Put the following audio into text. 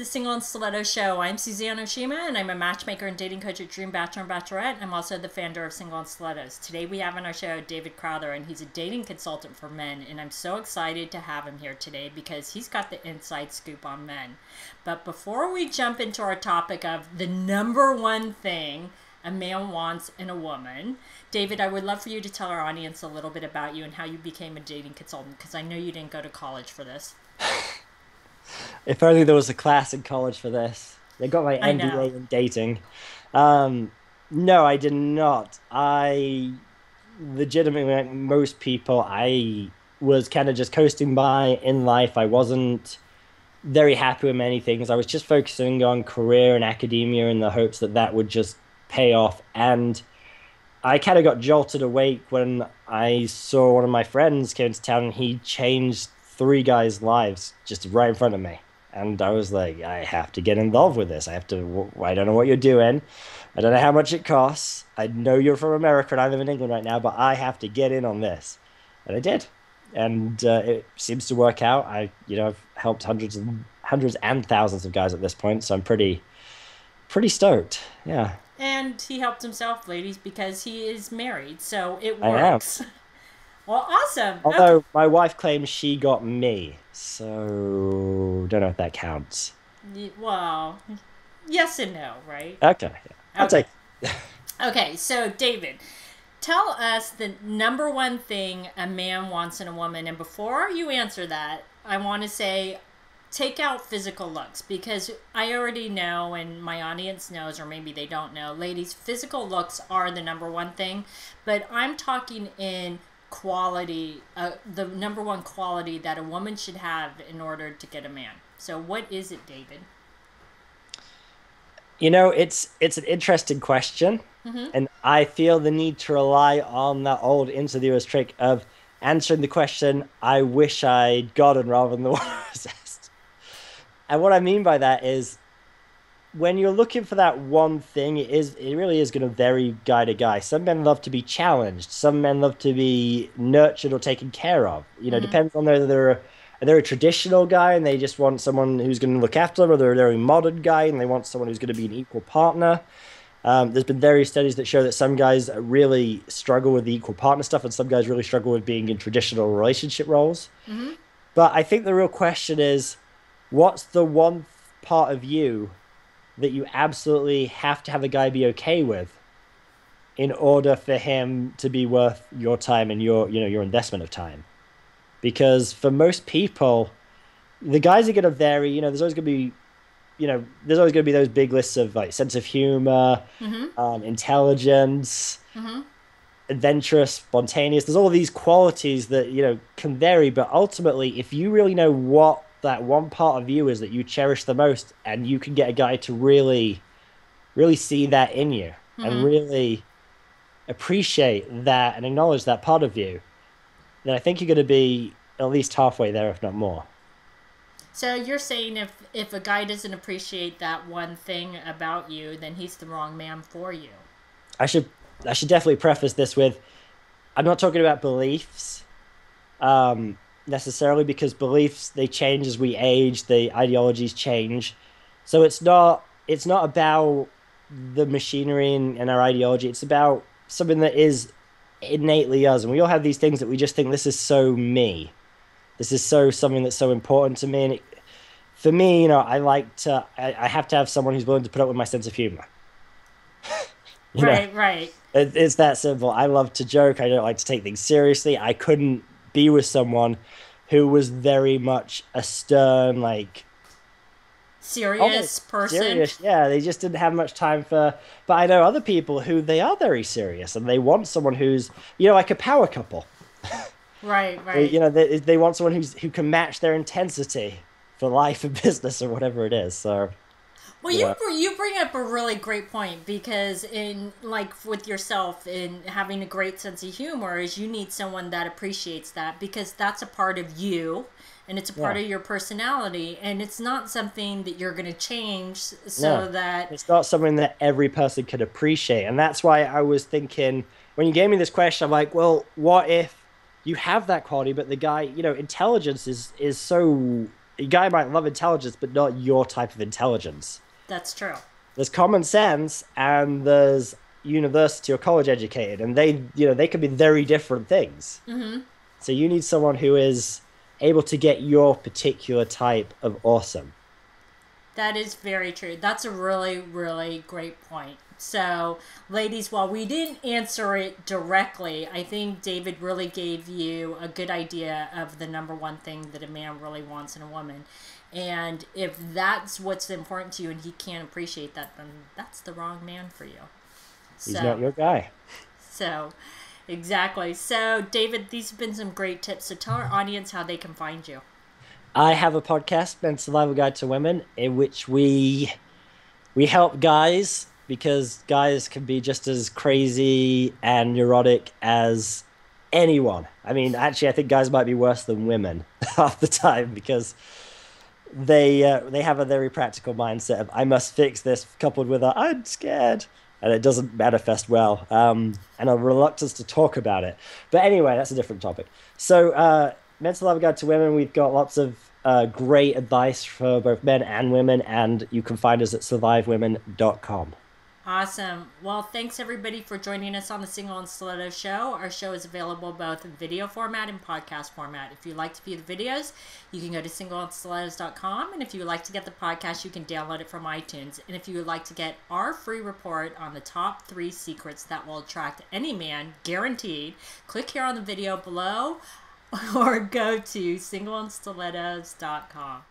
the Single and Stilettos Show. I'm Suzanne Oshima, and I'm a matchmaker and dating coach at Dream Bachelor and Bachelorette. I'm also the founder of Single and Stilettos. Today we have on our show David Crowther, and he's a dating consultant for men, and I'm so excited to have him here today because he's got the inside scoop on men. But before we jump into our topic of the number one thing a man wants in a woman, David, I would love for you to tell our audience a little bit about you and how you became a dating consultant, because I know you didn't go to college for this. If only there was a class in college for this. They got my I know. MBA in dating. No, I did not. I legitimately, like most people, I was kind of just coasting by in life. I wasn't very happy with many things. I was just focusing on career and academia in the hopes that that would just pay off. And I kind of got jolted awake when I saw one of my friends came to town and he changed three guys' lives just right in front of me. And I was like, I have to get involved with this. I don't know what you're doing. I don't know how much it costs. I know you're from America and I live in England right now, but I have to get in on this. And I did. And it seems to work out. I've helped hundreds and thousands of guys at this point. So I'm pretty stoked. Yeah. And he helped himself, ladies, because he is married. So it I am. works. Well, awesome. Although Okay. my wife claims she got me, so don't know if that counts. Well, yes and no, right? Okay, yeah. I'll Okay. take. Okay, so David, tell us the number one thing a man wants in a woman. And before you answer that, I want to say take out physical looks, because I already know, and my audience knows, or maybe they don't know, ladies, physical looks are the number one thing. But I'm talking in quality, the number one quality that a woman should have in order to get a man. So what is it, David? It's an interesting question, and I feel the need to rely on that old interviewer's trick of answering the question I wish I'd gotten rather than the one I was asked. And what I mean by that is, when you're looking for that one thing, it really is going to vary guy to guy. Some men love to be challenged. Some men love to be nurtured or taken care of. Depends on whether they're a traditional guy and they just want someone who's going to look after them, or they're a modern guy and they want someone who's going to be an equal partner. There's been various studies that show that some guys really struggle with the equal partner stuff and some guys really struggle with being in traditional relationship roles. But I think the real question is, what's the one part of you that you absolutely have to have a guy be okay with in order for him to be worth your time and your investment of time? Because for most people, the guys are going to vary. There's always going to be, those big lists of like sense of humor, intelligence, adventurous, spontaneous. There's all these qualities that, can vary. But ultimately, if you really know what that one part of you is that you cherish the most, and you can get a guy to really, really see that in you and really appreciate that and acknowledge that part of you, then I think you're going to be at least halfway there, if not more. So you're saying if a guy doesn't appreciate that one thing about you, then he's the wrong man for you. I should definitely preface this with, I'm not talking about beliefs, necessarily, because beliefs, they change as we age, the ideologies change. So it's not about the machinery and our ideology. It's about something that is innately us, and we all have these things that we just think, this is so me. This is something that's so important to me. And for me, I have to have someone who's willing to put up with my sense of humor. Right. It's that simple. I love to joke. I don't like to take things seriously. I couldn't be with someone who was very much a stern, like, Serious person. Serious, yeah. They just didn't have much time for. But I know other people who they are very serious, and they want someone who's, like a power couple. Right. They want someone who can match their intensity for life and business or whatever it is. So. Well, Yeah. you bring up a really great point, because with yourself, in having a great sense of humor, is you need someone that appreciates that, because that's a part of you and it's a part of your personality, and it's not something that you're going to change that it's not something that every person can appreciate. And that's why I was thinking, when you gave me this question, I'm like, well, what if you have that quality, but the guy, intelligence is so a guy might love intelligence, but not your type of intelligence. That's true. There's common sense and there's university or college educated, and they can be very different things. Mm-hmm. So you need someone who is able to get your particular type of awesome. That is very true. That's a really, really great point. So, ladies, while we didn't answer it directly, I think David really gave you a good idea of the number one thing that a man really wants in a woman. And if that's what's important to you and he can't appreciate that, then that's the wrong man for you. He's not your guy. So, exactly. So, David, these have been some great tips. So tell our audience how they can find you. I have a podcast, Men's Survival Guide to Women, in which we help guys, because guys can be just as crazy and neurotic as anyone. I mean, actually, I think guys might be worse than women half the time, because they have a very practical mindset of I must fix this, coupled with a I'm scared, and it doesn't manifest well, and a reluctance to talk about it. But anyway, that's a different topic. So, Mental Health Guide to Women, we've got lots of great advice for both men and women, and you can find us at survivewomen.com. Awesome. Well, thanks everybody for joining us on the Single and Stiletto Show. Our show is available both in video format and podcast format. If you'd like to view the videos, you can go to singleandstilettos.com. And if you would like to get the podcast, you can download it from iTunes. And if you would like to get our free report on the top 3 secrets that will attract any man, guaranteed, click here on the video below or go to singleandstilettos.com.